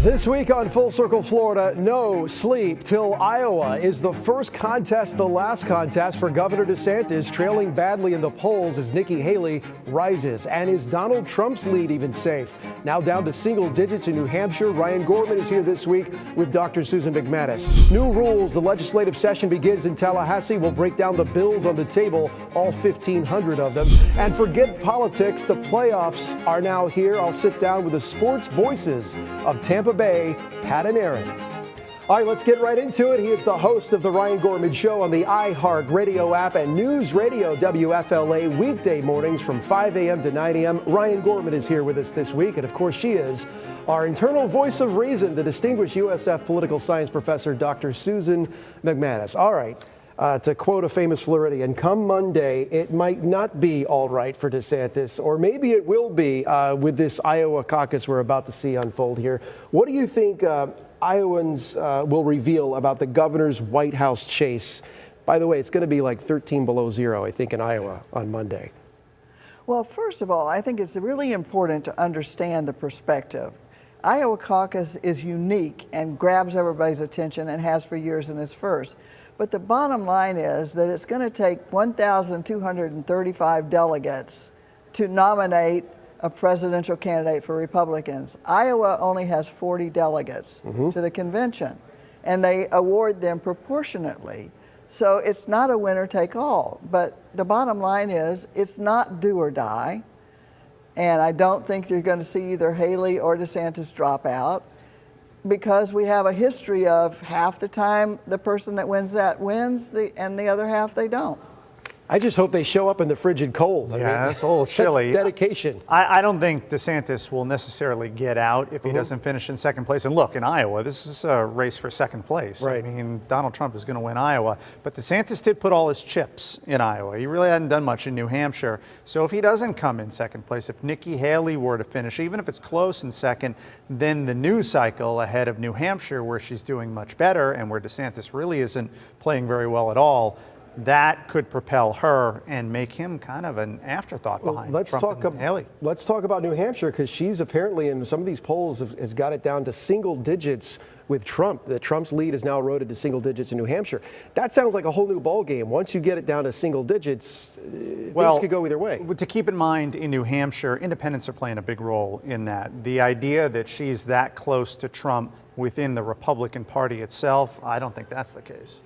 This week on Full Circle Florida, no sleep till Iowa. Is the first contest the last contest for Governor DeSantis, trailing badly in the polls as Nikki Haley rises? And is Donald Trump's lead even safe? Now down to single digits in New Hampshire, Ryan Gorman is here this week with Dr. Susan MacManus. New rules. The legislative session begins in Tallahassee. We'll break down the bills on the table, all 1,500 of them. And forget politics. The playoffs are now here. I'll sit down with the sports voices of Tampa Bay, Pat and Aaron. All right, let's get right into it. He is the host of the Ryan Gorman Show on the iHeart Radio app and News Radio WFLA weekday mornings from 5 a.m. to 9 a.m. Ryan Gorman is here with us this week, and of course she is our internal voice of reason, the distinguished USF political science professor, Dr. Susan MacManus. All right. To quote a famous Floridian, come Monday, it might not be all right for DeSantis, or maybe it will be with this Iowa caucus we're about to see unfold here. What do you think Iowans will reveal about the governor's White House chase? By the way, it's going to be like 13 below zero, I think, in Iowa on Monday. Well, first of all, I think it's really important to understand the perspective. Iowa Caucus is unique and grabs everybody's attention and has for years and is first. But the bottom line is that it's going to take 1,235 delegates to nominate a presidential candidate for Republicans. Iowa only has 40 delegates to the convention, and they award them proportionately. So it's not a winner take all. But the bottom line is it's not do or die. And I don't think you're going to see either Haley or DeSantis drop out, because we have a history of half the time the person that wins and the other half they don't. I just hope they show up in the frigid cold. Yeah, that's a little chilly. That's dedication. I don't think DeSantis will necessarily get out if he doesn't finish in second place. And look, in Iowa, this is a race for second place. Right. I mean, Donald Trump is going to win Iowa. But DeSantis did put all his chips in Iowa. He really hadn't done much in New Hampshire. So if he doesn't come in second place, if Nikki Haley were to finish, even if it's close in second, then the news cycle ahead of New Hampshire, where she's doing much better and where DeSantis really isn't playing very well at all, that could propel her and make him kind of an afterthought behind Trump and Haley. Let's talk about New Hampshire, because she's apparently in some of these polls has got it down to single digits with Trump. That Trump's lead is now eroded to single digits in New Hampshire. That sounds like a whole new ball game. Once you get it down to single digits, things could go either way. To keep in mind, in New Hampshire, independents are playing a big role in that. The idea that she's that close to Trump within the Republican Party itself, I don't think that's the case.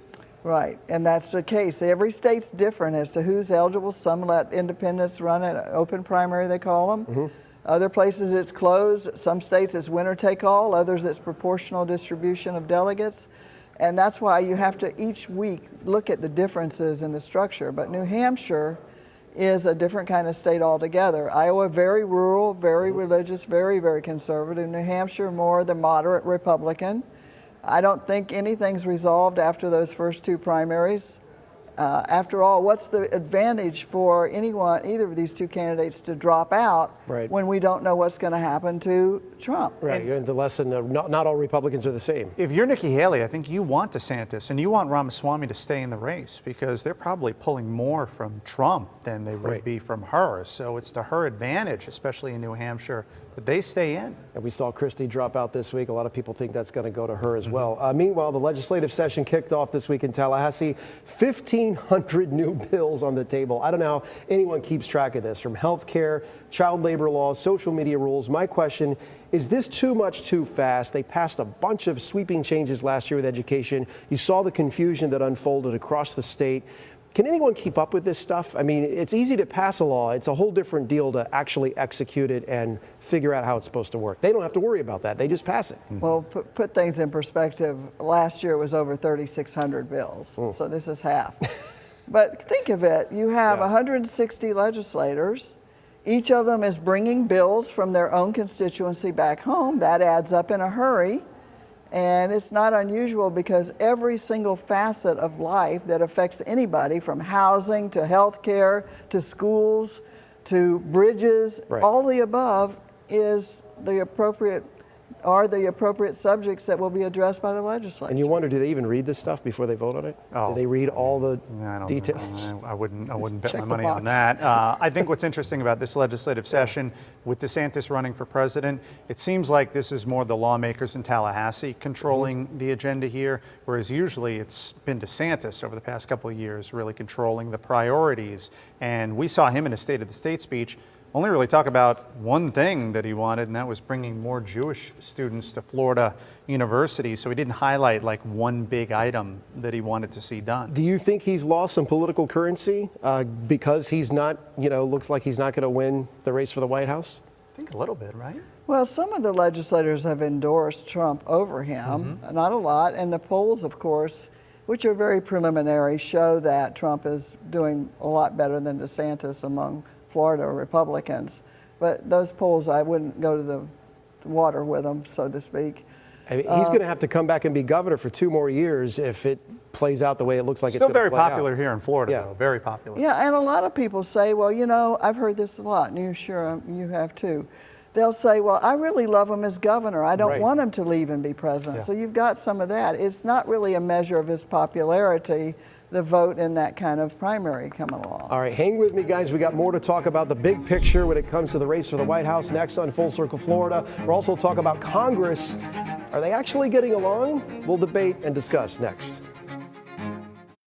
Right, and that's the case. Every state's different as to who's eligible. Some let independents run an open primary, they call them. Other places it's closed. Some states it's winner take all. Others it's proportional distribution of delegates. And that's why you have to each week look at the differences in the structure. But New Hampshire is a different kind of state altogether. Iowa, very rural, very religious, very, very conservative. New Hampshire, more the moderate Republican. I don't think anything's resolved after those first two primaries. After all, what's the advantage for either of these two candidates to drop out when we don't know what's going to happen to Trump? Right, and the lesson of not all Republicans are the same. If you're Nikki Haley, I think you want DeSantis and you want Ramaswamy to stay in the race, because they're probably pulling more from Trump than they would be from her. So it's to her advantage, especially in New Hampshire, that they stay in. And we saw Christie drop out this week. A lot of people think that's going to go to her as well. Meanwhile, the legislative session kicked off this week in Tallahassee. 1,500 new bills on the table. I don't know how anyone keeps track of this, from health care, child labor laws, social media rules. My question is this too much too fast? They passed a bunch of sweeping changes last year with education. You saw the confusion that unfolded across the state. Can anyone keep up with this stuff? I mean, it's easy to pass a law. It's a whole different deal to actually execute it and figure out how it's supposed to work. They don't have to worry about that. They just pass it. Well, put things in perspective. Last year it was over 3,600 bills, so this is half. But think of it. You have 160 legislators. Each of them is bringing bills from their own constituency back home. That adds up in a hurry. And it's not unusual, because every single facet of life that affects anybody, from housing to health care to schools to bridges, all the above, is the appropriate are the appropriate subjects that will be addressed by the legislature. And you wonder, do they even read this stuff before they vote on it? Oh, do they read all the details? I wouldn't bet Check my the money on box. that. I think what's interesting about this legislative session, with DeSantis running for president, it seems like this is more the lawmakers in Tallahassee controlling the agenda here, whereas usually it's been DeSantis over the past couple of years really controlling the priorities. And we saw him in a State of the State speech only really talk about one thing that he wanted, and that was bringing more Jewish students to Florida University. So he didn't highlight like one big item that he wanted to see done. Do you think he's lost some political currency because he's not, looks like he's not going to win the race for the White House? I think a little bit, right? Well, some of the legislators have endorsed Trump over him, not a lot, and the polls, of course, which are very preliminary, show that Trump is doing a lot better than DeSantis among Florida Republicans. But those polls, I wouldn't go to the water with them, so to speak. I mean, he's going to have to come back and be governor for 2 more years if it plays out the way it looks like it's going to play out. Still very popular here in Florida, though. Very popular. Yeah, and a lot of people say, well, I've heard this a lot, and you have too. They'll say, well, I really love him as governor. I don't want him to leave and be president. Yeah. So you've got some of that. It's not really a measure of his popularity, the vote in that kind of primary coming along. All right, hang with me, guys. We got more to talk about the big picture when it comes to the race for the White House next on Full Circle Florida. We'll also talk about Congress. Are they actually getting along? We'll debate and discuss next.